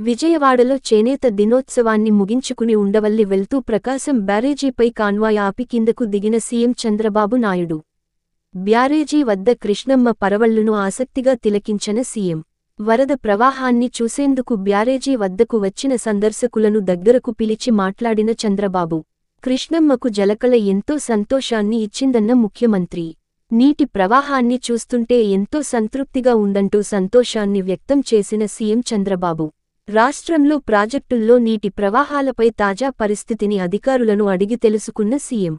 విజయవాడలో చేనేత దినోత్సవాన్ని ముగించుకుని ఉండవల్లి వెళ్తూ ప్రకాశం బ్యారేజీపై కాన్వాయ్ ఆపి కిందకు దిగిన సీఎం చంద్రబాబు నాయుడు. బ్యారేజీ వద్ద కృష్ణమ్మ పరవళ్లును ఆసక్తిగా తిలకించిన సీఎం. వరద ప్రవాహాన్ని చూసేందుకు బ్యారేజీ వద్దకు వచ్చిన సందర్శకులను దగ్గరకు పిలిచి మాట్లాడిన చంద్రబాబు, కృష్ణమ్మకు జలకళ ఎంతో సంతోషాన్ని ఇచ్చిందన్న ముఖ్యమంత్రి. నీటి ప్రవాహాన్ని చూస్తుంటే ఎంతో సంతృప్తిగా ఉందంటూ సంతోషాన్ని వ్యక్తం చేసిన సీఎం చంద్రబాబు, రాష్ట్రంలో ప్రాజెక్టుల్లో నీటి ప్రవాహాలపై తాజా పరిస్థితిని అధికారులను అడిగి తెలుసుకున్న సీఎం.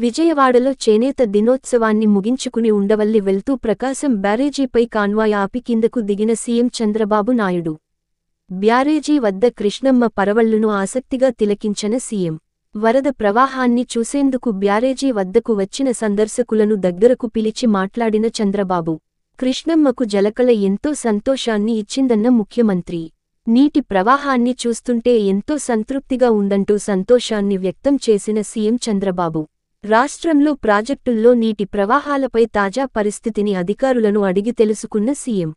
విజయవాడలో చేనేత దినోత్సవాన్ని ముగించుకుని ఉండవల్లి వెళ్తూ ప్రకాశం బ్యారేజీపై కాన్వాయ్ ఆపి కిందకు దిగిన సీఎం చంద్రబాబు నాయుడు. బ్యారేజీ వద్ద కృష్ణమ్మ పరవళ్లును ఆసక్తిగా తిలకించిన సీఎం. వరద ప్రవాహాన్ని చూసేందుకు బ్యారేజీ వద్దకు వచ్చిన సందర్శకులను దగ్గరకు పిలిచి మాట్లాడిన చంద్రబాబు, కృష్ణమ్మకు జలకళ ఎంతో సంతోషాన్ని ఇచ్చిందన్న ముఖ్యమంత్రి. నీటి ప్రవాహాన్ని చూస్తుంటే ఎంతో సంతృప్తిగా ఉందంటూ సంతోషాన్ని వ్యక్తం చేసిన సీఎం చంద్రబాబు, రాష్ట్రంలో ప్రాజెక్టుల్లో నీటి ప్రవాహాలపై తాజా పరిస్థితిని అధికారులను అడిగి తెలుసుకున్న సీఎం.